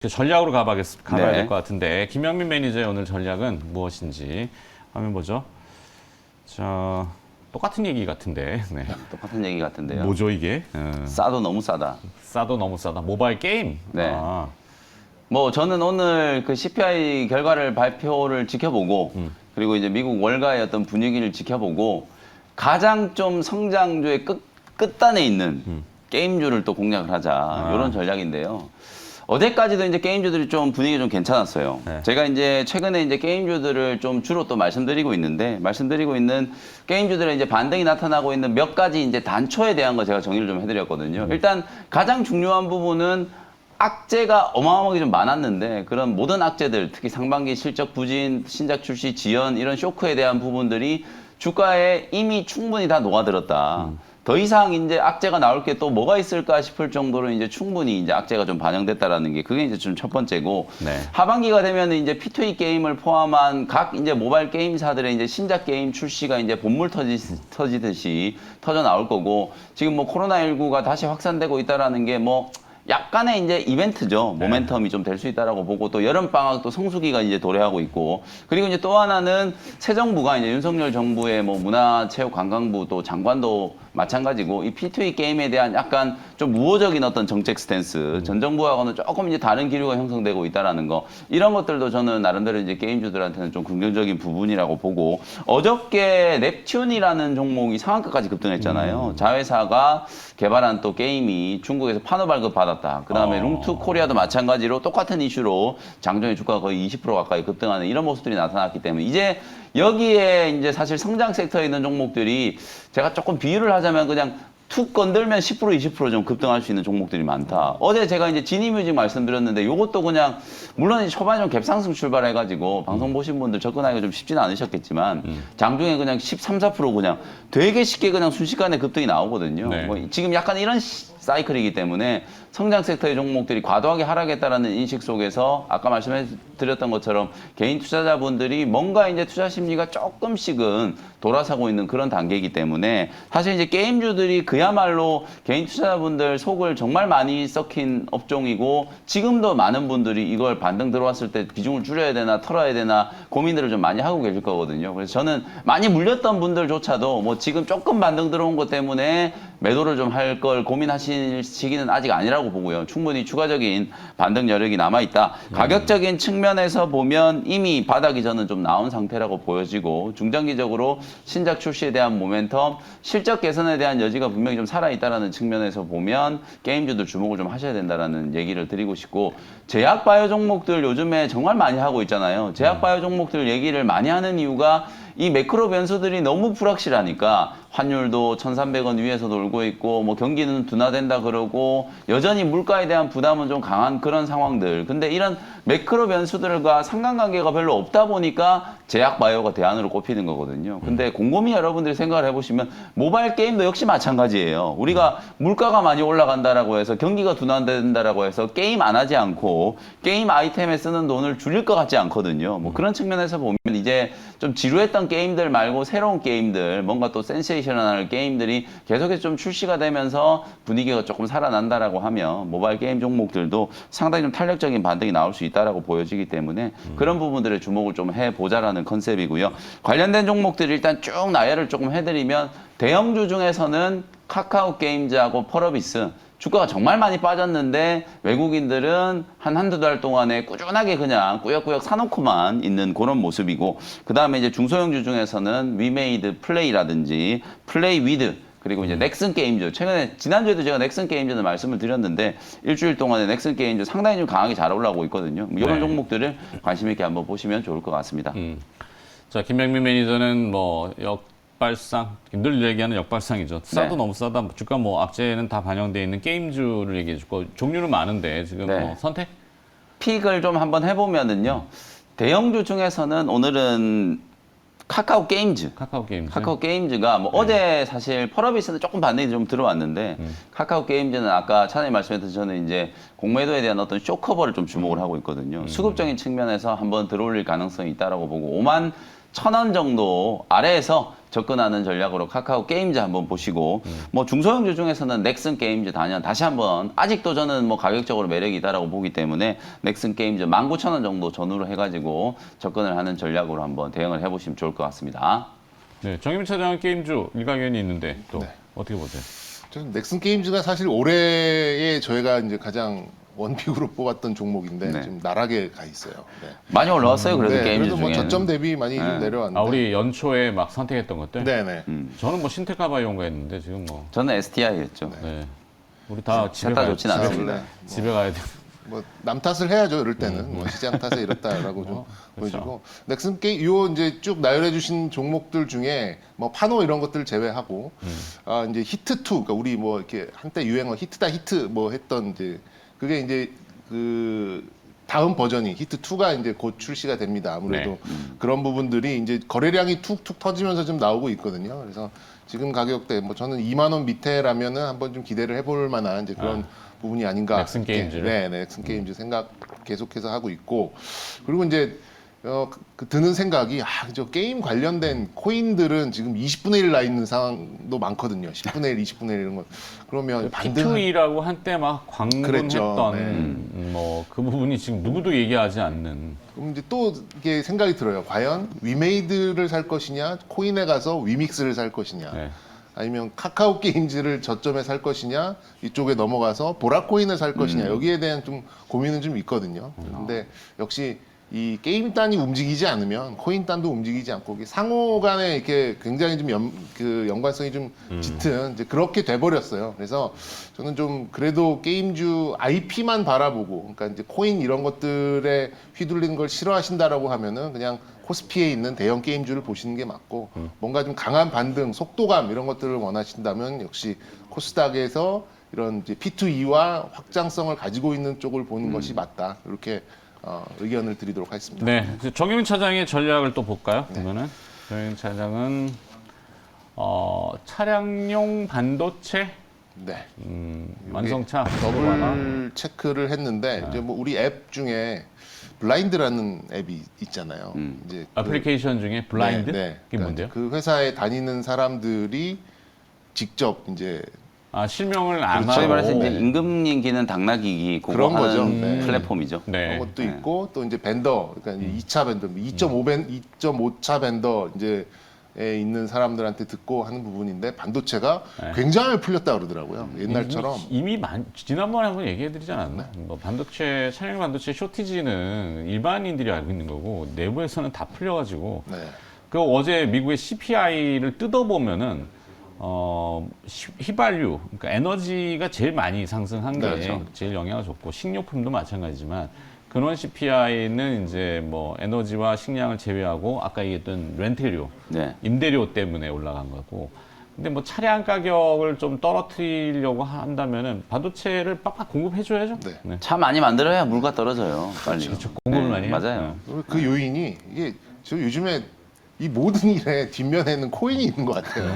전략으로 가봐야 네. 될 것 같은데 김영민 매니저의 오늘 전략은 무엇인지 화면 보죠. 자, 똑같은 얘기 같은데. 네. 똑같은 얘기 같은데요. 뭐죠 이게? 싸도 너무 싸다. 싸도 너무 싸다. 모바일 게임. 네. 아, 뭐 저는 오늘 그 CPI 결과를 발표를 지켜보고 그리고 이제 미국 월가의 어떤 분위기를 지켜보고 가장 좀 성장주의 끝단에 있는 게임주를 또 공략을 하자 이런 전략인데요. 어제까지도 이제 게임주들이 좀 분위기 좀 괜찮았어요. 네. 제가 이제 최근에 이제 게임주들을 좀 주로 또 말씀드리고 있는 게임주들의 이제 반등이 나타나고 있는 몇 가지 이제 단초에 대한 거 제가 정리를 좀 해드렸거든요. 일단 가장 중요한 부분은 악재가 어마어마하게 좀 많았는데 그런 모든 악재들, 특히 상반기 실적 부진, 신작 출시 지연 이런 쇼크에 대한 부분들이 주가에 이미 충분히 다 녹아들었다. 더 이상 이제 악재가 나올 게 또 뭐가 있을까 싶을 정도로 이제 충분히 이제 악재가 좀 반영됐다라는 게 그게 이제 좀 첫 번째고 네. 하반기가 되면 이제 P2E 게임을 포함한 각 이제 모바일 게임사들의 이제 신작 게임 출시가 이제 본물 터지듯이 터져 나올 거고 지금 뭐 코로나19가 다시 확산되고 있다라는 게 뭐 약간의 이제 이벤트죠. 모멘텀이 좀 될 수 있다라고 보고 또 여름 방학 또 성수기가 이제 도래하고 있고 그리고 이제 또 하나는 새 정부가 이제 윤석열 정부의 뭐 문화체육관광부 또 장관도 마찬가지고 이 P2E 게임에 대한 약간 좀 우호적인 어떤 정책 스탠스 전 정부하고는 조금 이제 다른 기류가 형성되고 있다라는 거 이런 것들도 저는 나름대로 이제 게임주들한테는 좀 긍정적인 부분이라고 보고 어저께 넵튠이라는 종목이 상한가까지 급등했잖아요. 자회사가 개발한 또 게임이 중국에서 판호 발급 받았다. 그 다음에 룽투 코리아도 마찬가지로 똑같은 이슈로 장중에 주가가 거의 20% 가까이 급등하는 이런 모습들이 나타났기 때문에 이제 여기에 이제 사실 성장 섹터에 있는 종목들이 제가 조금 비유를 하자면 그냥 툭 건들면 10% 20%좀 급등할 수 있는 종목들이 많다. 어제 제가 이제 지니뮤직 말씀드렸는데 이것도 그냥 물론 이제 초반에 좀 갭상승 출발해가지고 방송 보신 분들 접근하기가 좀 쉽지는 않으셨겠지만 장중에 그냥 13, 14% 그냥 되게 쉽게 그냥 순식간에 급등이 나오거든요. 네. 뭐 지금 약간 이런 사이클이기 때문에 성장 섹터의 종목들이 과도하게 하락했다라는 인식 속에서 아까 말씀드렸던 것처럼 개인 투자자분들이 뭔가 이제 투자 심리가 조금씩은 돌아서고 있는 그런 단계이기 때문에 사실 이제 게임주들이 그야말로 개인 투자자분들 속을 정말 많이 썩힌 업종이고 지금도 많은 분들이 이걸 반등 들어왔을 때 비중을 줄여야 되나 털어야 되나 고민들을 좀 많이 하고 계실 거거든요. 그래서 저는 많이 물렸던 분들조차도 뭐 지금 조금 반등 들어온 것 때문에 매도를 좀 할 걸 고민하실 시기는 아직 아니라고 보고요. 충분히 추가적인 반등 여력이 남아있다. 가격적인 측면에서 보면 이미 바닥이 저는 좀 나온 상태라고 보여지고 중장기적으로 신작 출시에 대한 모멘텀, 실적 개선에 대한 여지가 분명히 좀 살아있다는 측면에서 보면 게임주들 주목을 좀 하셔야 된다는 얘기를 드리고 싶고 제약 바이오 종목들 요즘에 정말 많이 하고 있잖아요. 제약 바이오 종목들 얘기를 많이 하는 이유가 이 매크로 변수들이 너무 불확실하니까 환율도 1,300원 위에서 놀고 있고 뭐 경기는 둔화된다 그러고 여전히 물가에 대한 부담은 좀 강한 그런 상황들. 근데 이런 매크로 변수들과 상관관계가 별로 없다 보니까 제약 바이오가 대안으로 꼽히는 거거든요. 근데 곰곰이 여러분들이 생각을 해보시면 모바일 게임도 역시 마찬가지예요. 우리가 물가가 많이 올라간다라고 해서 경기가 둔화된다라고 해서 게임 안 하지 않고 게임 아이템에 쓰는 돈을 줄일 것 같지 않거든요. 뭐 그런 측면에서 보면 이제 좀 지루했던 게임들 말고 새로운 게임들 뭔가 또 센세이셔널한 게임들이 계속해서 좀 출시가 되면서 분위기가 조금 살아난다라고 하면 모바일 게임 종목들도 상당히 좀 탄력적인 반등이 나올 수 있다라고 보여지기 때문에 그런 부분들에 주목을 좀 해보자라는 컨셉이고요. 관련된 종목들 일단 쭉 나열을 조금 해드리면 대형주 중에서는 카카오 게임즈하고 펄어비스 주가가 정말 많이 빠졌는데 외국인들은 한두 달 동안에 꾸준하게 그냥 꾸역꾸역 사놓고만 있는 그런 모습이고 그 다음에 이제 중소형주 중에서는 위메이드 플레이라든지 플레이 위드 그리고 이제 넥슨 게임즈 최근에 지난주에도 제가 넥슨 게임즈는 말씀을 드렸는데 일주일 동안에 넥슨 게임즈 상당히 좀 강하게 잘 올라오고 있거든요. 이런 종목들을 관심 있게 한번 보시면 좋을 것 같습니다. 자, 김영민 매니저는 뭐 역발상, 늘 얘기하는 역발상이죠. 싸도 너무 싸다. 주가 뭐 악재는 다 반영되어 있는 게임주를 얘기해 주고 종류는 많은데 지금 뭐 선택? 픽을 좀 한번 해보면은요. 대형주 중에서는 오늘은 카카오 게임즈. 카카오 게임즈가 뭐 어제 사실 펄어비스는 조금 반등이 좀 들어왔는데 카카오 게임즈는 아까 차장님 말씀했듯이 저는 이제 공매도에 대한 어떤 쇼커버를 좀 주목을 하고 있거든요. 수급적인 측면에서 한번 들어올릴 가능성이 있다라고 보고 5만 1,000원 정도 아래에서 접근하는 전략으로 카카오 게임즈 한번 보시고 뭐 중소형주 중에서는 넥슨 게임즈 단연 다시 한번 아직도 저는 뭐 가격적으로 매력이 있다라고 보기 때문에 넥슨 게임즈 19,000원 정도 전후로 해가지고 접근을 하는 전략으로 한번 대응을 해보시면 좋을 것 같습니다. 네, 정임 차장 게임주 일가견이 있는데 또 네. 어떻게 보세요? 저는 넥슨 게임즈가 사실 올해에 저희가 이제 가장 원픽으로 뽑았던 종목인데 네. 지금 나락에 가 있어요. 네. 많이 올라왔어요. 그래도 네, 게임즈 그래도 뭐 중에는. 저점 대비 많이 좀 내려왔는데. 아, 우리 연초에 막 선택했던 것들? 네네. 저는 뭐 신테카바이온가 했는데 지금 뭐 저는 STI였죠. 네. 우리 다 집에 셋다 가야 좋진 않습니다. 집에 가야 돼. 뭐 남 탓을 해야죠. 이럴 때는 뭐 시장 탓에 이렇다라고 좀 보여주고 넥슨 게임 요 이제 쭉 나열해 주신 종목들 중에 뭐 파노 이런 것들 제외하고 아 이제 히트 2 그러니까 우리 뭐 이렇게 한때 유행어 히트다 히트 뭐 했던 이제 그게 이제 그 다음 버전이 히트 2가 이제 곧 출시가 됩니다. 아무래도 그런 부분들이 이제 거래량이 툭툭 터지면서 좀 나오고 있거든요. 그래서 지금 가격대 뭐 저는 2만 원 밑에라면은 한번 좀 기대를 해볼 만한 이제 그런 부분이 아닌가. 넥슨 게임즈를? 네, 넥슨 게임즈 생각 계속해서 하고 있고 그리고 이제 드는 생각이 저 게임 관련된 코인들은 지금 20분의 1 나 있는 상황도 많거든요. 10분의 1, 20분의 1 이런 거. 그러면 반등 P2E라고 한때 막 그랬죠. 광분했던 뭐 그 부분이 지금 누구도 얘기하지 않는. 그럼 이제 또 이게 생각이 들어요. 과연 위메이드를 살 것이냐, 코인에 가서 위믹스를 살 것이냐, 네. 아니면 카카오 게임즈를 저점에 살 것이냐, 이쪽에 넘어가서 보라코인을 살 것이냐 여기에 대한 좀 고민은 좀 있거든요. 근데 역시 이 게임 단이 움직이지 않으면 코인 단도 움직이지 않고 이게 상호 간에 이렇게 굉장히 좀 연관성이 좀 짙은 이제 그렇게 돼버렸어요. 그래서 저는 좀 그래도 게임주 IP만 바라보고 그러니까 이제 코인 이런 것들에 휘둘리는 걸 싫어하신다라고 하면은 그냥 코스피에 있는 대형 게임주를 보시는 게 맞고 뭔가 좀 강한 반등, 속도감 이런 것들을 원하신다면 역시 코스닥에서 이런 이제 P2E와 확장성을 가지고 있는 쪽을 보는 것이 맞다. 이렇게 의견을 드리도록 하겠습니다. 네. 정임 차장의 전략을 또 볼까요? 그러면은 정임 차장은 차량용 반도체 네. 완성차 더블 하나. 더블 체크를 했는데 이제 뭐 우리 앱 중에 블라인드라는 앱이 있잖아요. 이제 애플리케이션 중에 블라인드? 네, 네. 그게 뭔데요? 그 회사에 다니는 사람들이 직접 이제 실명을 안 소위 하고. 말해서 이제 임금님기는 당나귀기 그거 그런 거죠. 하는 네. 플랫폼이죠. 네. 그런 것도 있고 또 이제 벤더 그러니까 2차 벤더 2.5차 벤더 이제 에 있는 사람들한테 듣고 하는 부분인데 반도체가 굉장히 풀렸다 그러더라고요. 옛날처럼 이미 지난번에 한번 얘기해드리지 않았나? 뭐 반도체 차량 반도체 쇼티지는 일반인들이 알고 있는 거고 내부에서는 다 풀려가지고 네. 그 어제 미국의 CPI를 뜯어보면은 휘발유 그러니까 에너지가 제일 많이 상승한 게 그렇죠. 제일 영향을 줬고 식료품도 마찬가지지만 근원 CPI는 이제 뭐 에너지와 식량을 제외하고 아까 얘기했던 렌트료, 네. 임대료 때문에 올라간 거고. 근데 뭐 차량 가격을 좀 떨어뜨리려고 한다면은 반도체를 빡빡 공급해줘야죠. 네. 네. 차 많이 만들어야 물가 떨어져요. 빨리. 그렇죠. 공급을 많이 해요. 맞아요. 그 요인이 이게 저 요즘에 이 모든 일에 뒷면에는 코인이 있는 것 같아요.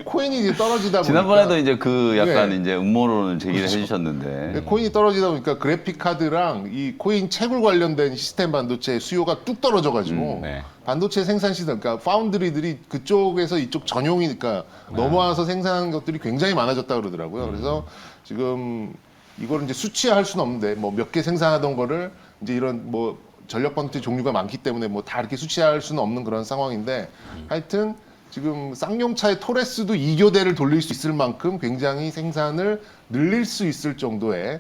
코인이 이제 떨어지다 보니까 지난번에도 이제 그 약간 네. 이제 음모론을 제기를 그렇죠. 해주셨는데. 코인이 떨어지다 보니까 그래픽 카드랑 이 코인 채굴 관련된 시스템 반도체 수요가 뚝 떨어져가지고 네. 반도체 생산 시스템, 그러니까 파운드리들이 그쪽에서 이쪽 전용이니까 넘어와서 생산하는 것들이 굉장히 많아졌다 그러더라고요. 그래서 지금 이걸 이제 수치화할 수는 없는데 뭐 몇 개 생산하던 거를 이제 이런 뭐 전력 반도체 종류가 많기 때문에 뭐 다 이렇게 수치할 수는 없는 그런 상황인데 하여튼 지금 쌍용차의 토레스도 2교대를 돌릴 수 있을 만큼 굉장히 생산을 늘릴 수 있을 정도의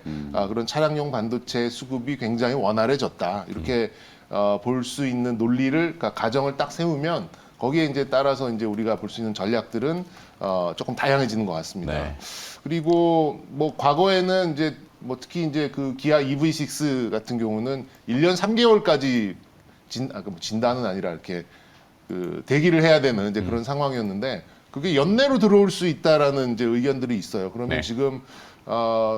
그런 차량용 반도체 수급이 굉장히 원활해졌다. 이렇게 볼 수 있는 논리를 그러니까 가정을 딱 세우면 거기에 이제 따라서 이제 우리가 볼 수 있는 전략들은 조금 다양해지는 것 같습니다. 네. 그리고 뭐 과거에는 이제 뭐 특히 이제 그 기아 EV6 같은 경우는 1년 3개월까지 진단은 아니라 이렇게 그 대기를 해야 되는 이제 그런 상황이었는데 그게 연내로 들어올 수 있다라는 이제 의견들이 있어요. 그러면 네. 지금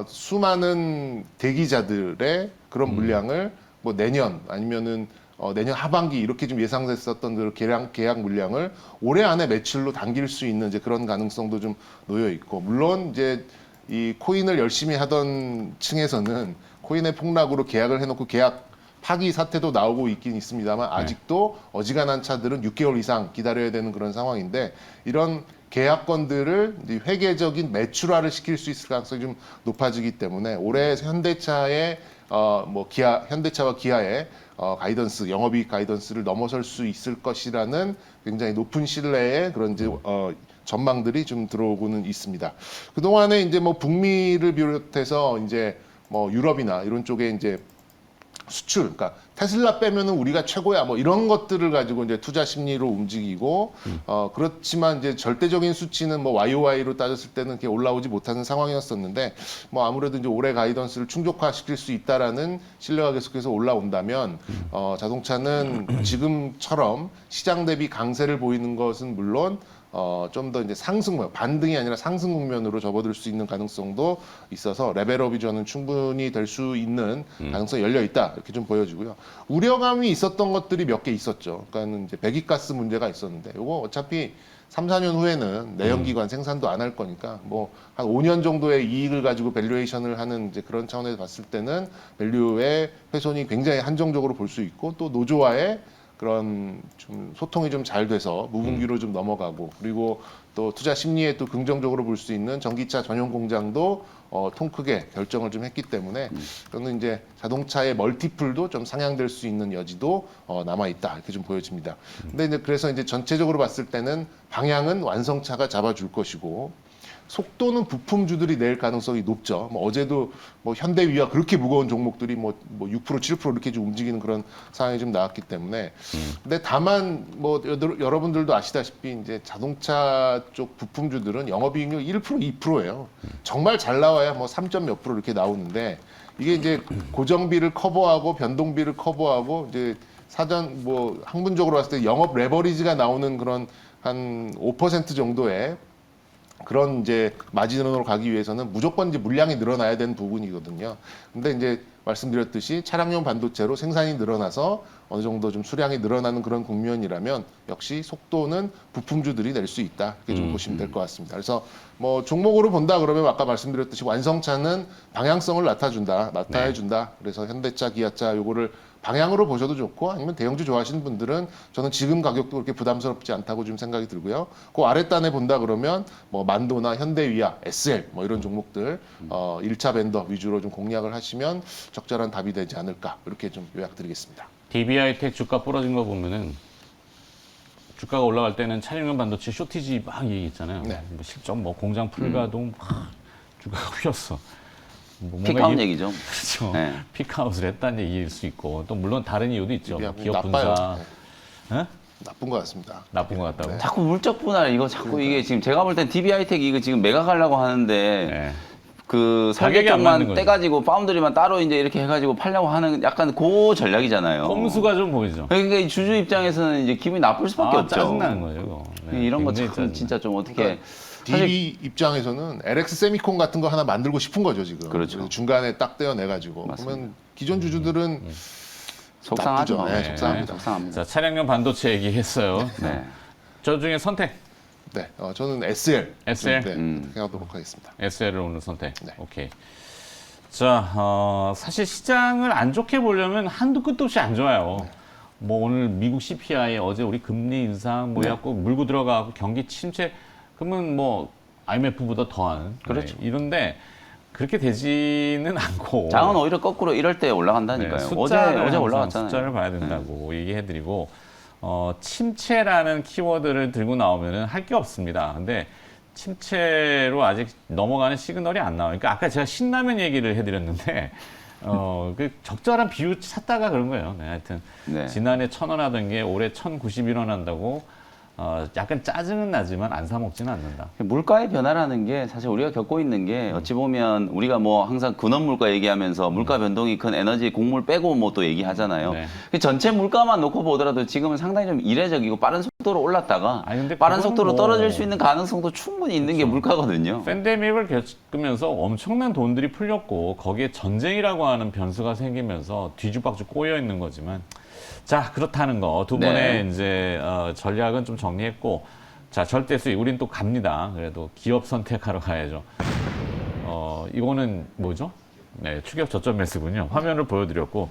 수많은 대기자들의 그런 물량을 뭐 내년 아니면은 내년 하반기 이렇게 좀 예상됐었던 그 계약 물량을 올해 안에 매출로 당길 수 있는 이제 그런 가능성도 좀 놓여 있고 물론 이제 이 코인을 열심히 하던 층에서는 코인의 폭락으로 계약을 해놓고 계약 파기 사태도 나오고 있긴 있습니다만 아직도 어지간한 차들은 6개월 이상 기다려야 되는 그런 상황인데 이런 계약건들을 이제 회계적인 매출화를 시킬 수 있을 가능성이 좀 높아지기 때문에 올해 현대차의 현대차와 기아의 가이던스, 영업이익 가이던스를 넘어설 수 있을 것이라는 굉장히 높은 신뢰의 그런 이제 전망들이 좀 들어오고는 있습니다. 그 동안에 이제 뭐 북미를 비롯해서 이제 뭐 유럽이나 이런 쪽에 이제 수출, 그러니까 테슬라 빼면은 우리가 최고야, 뭐 이런 것들을 가지고 이제 투자 심리로 움직이고, 그렇지만 이제 절대적인 수치는 뭐 YOY로 따졌을 때는 이렇게 올라오지 못하는 상황이었었는데, 뭐 아무래도 이제 올해 가이던스를 충족화시킬 수 있다라는 신뢰가 계속해서 올라온다면, 자동차는 지금처럼 시장 대비 강세를 보이는 것은 물론 좀 더 이제 반등이 아니라 상승 국면으로 접어들 수 있는 가능성도 있어서 레벨업이 저는 충분히 될 수 있는 가능성이 열려 있다 이렇게 좀 보여지고요. 우려감이 있었던 것들이 몇 개 있었죠. 그러니까는 이제 배기가스 문제가 있었는데 이거 어차피 3, 4년 후에는 내연기관 생산도 안 할 거니까 뭐 한 5년 정도의 이익을 가지고 밸류에이션을 하는 이제 그런 차원에서 봤을 때는 밸류의 훼손이 굉장히 한정적으로 볼 수 있고 또 노조와의 그런 좀 소통이 좀 잘 돼서 무분기로 좀 넘어가고 그리고 또 투자 심리에 또 긍정적으로 볼 수 있는 전기차 전용 공장도 통 크게 결정을 좀 했기 때문에 저는 이제 자동차의 멀티플도 좀 상향될 수 있는 여지도 남아 있다 이렇게 좀 보여집니다. 근데 이제 그래서 이제 전체적으로 봤을 때는 방향은 완성차가 잡아줄 것이고 속도는 부품주들이 낼 가능성이 높죠. 뭐 어제도 뭐 현대위와 그렇게 무거운 종목들이 뭐 6%, 7% 이렇게 좀 움직이는 그런 상황이 좀 나왔기 때문에. 근데 다만 뭐 여러분들도 아시다시피 이제 자동차 쪽 부품주들은 영업이익률 1%, 2%예요. 정말 잘 나와야 뭐 3점 몇 프로 이렇게 나오는데 이게 이제 고정비를 커버하고 변동비를 커버하고 이제 사전 뭐 학문적으로 봤을 때 영업 레버리지가 나오는 그런 한 5% 정도의 그런 이제 마진으로 가기 위해서는 무조건 이제 물량이 늘어나야 되는 부분이거든요. 근데 이제 말씀드렸듯이 차량용 반도체로 생산이 늘어나서 어느 정도 좀 수량이 늘어나는 그런 국면이라면 역시 속도는 부품주들이 낼 수 있다. 이렇게 좀 보시면 될 것 같습니다. 그래서 뭐 종목으로 본다 그러면 아까 말씀드렸듯이 완성차는 방향성을 나타내준다. 그래서 현대차, 기아차 요거를 방향으로 보셔도 좋고 아니면 대형주 좋아하시는 분들은 저는 지금 가격도 그렇게 부담스럽지 않다고 좀 생각이 들고요. 그 아랫단에 본다 그러면 뭐 만도나 현대위아, SL 뭐 이런 종목들 1차 벤더 위주로 좀 공략을 하시면 적절한 답이 되지 않을까 이렇게 좀 요약드리겠습니다. DB하이텍 주가 부러진 거 보면은 주가가 올라갈 때는 차량용 반도체 쇼티지 막 얘기했잖아요. 네. 뭐 실적 뭐 공장 풀가동 막 주가가 휘었어. 뭐 픽아웃 얘기죠. 그렇죠. 네. 픽아웃을 했다는 얘기일 수 있고 또 물론 다른 이유도 있죠. 뭐 기업 나빠요. 분사 예? 나쁜 것 같습니다. 나쁜 것 같다고. 네. 자꾸 물적 분할 이거 자꾸 이게 지금 제가 볼 땐 DB하이텍 이거 지금 매각하려고 하는데 네. 그 가격이 안 맞는 설계쪽만 거죠. 떼가지고 파운드리만 따로 이제 이렇게 해가지고 팔려고 하는 약간 그 전략이잖아요. 꼼수가 좀 보이죠. 그러니까 이 주주 입장에서는 이제 기분이 나쁠 수밖에 없죠. 짜증나는 거죠. 이거. 네, 이런 거 굉장히 참 짜증나요. 진짜 좀 어떻게 그러니까 DB 입장에서는 LX 세미콘 같은 거 하나 만들고 싶은 거죠 지금. 그렇죠. 그래서 중간에 딱 떼어내가지고. 맞습니다. 그러면 기존 주주들은 속상하죠. 나쁘죠. 네, 네, 속상합니다. 속상합니다. 자, 차량용 반도체 얘기했어요. 네. 저 중에 선택. 네, 저는 SL. SL? 네, 생각하도록 하겠습니다. SL을 오늘 선택. 네. 오케이. 자, 사실 시장을 안 좋게 보려면 한도 끝도 없이 안 좋아요. 뭐 오늘 미국 CPI 어제 우리 금리 인상 뭐 해갖고 물고 들어가고 경기 침체 그러면 뭐 IMF보다 더한 그렇죠. 네, 이런데 그렇게 되지는 않고 장은 오히려 거꾸로 이럴 때 올라간다니까요. 네, 어제 항상 올라갔잖아요. 숫자를 봐야 된다고 얘기해드리고 침체라는 키워드를 들고 나오면은 할 게 없습니다. 근데 침체로 아직 넘어가는 시그널이 안 나와요. 그러니까 아까 제가 신라면 얘기를 해드렸는데 그 적절한 비유 찾다가 그런 거예요. 네, 하여튼 네. 지난해 1,000원 하던 게 올해 1,091원 한다고 약간 짜증은 나지만 안 사 먹지는 않는다. 물가의 변화라는 게 사실 우리가 겪고 있는 게 어찌 보면 우리가 뭐 항상 근원 물가 얘기하면서 물가 변동이 큰 에너지 곡물 빼고 뭐 또 얘기하잖아요. 네. 전체 물가만 놓고 보더라도 지금은 상당히 좀 이례적이고 빠른 속도로 올랐다가 아니, 근데 빠른 그거는 속도로 뭐- 떨어질 수 있는 가능성도 충분히 있는 게 물가거든요. 팬데믹을 겪으면서 엄청난 돈들이 풀렸고 거기에 전쟁이라고 하는 변수가 생기면서 뒤죽박죽 꼬여 있는 거지만 자 그렇다는 거 두 분의 네. 이제 전략은 좀 정리했고 자 절대 수익 우린 또 갑니다. 그래도 기업 선택하러 가야죠. 이거는 뭐죠? 네 추격 저점 매수군요. 화면을 보여드렸고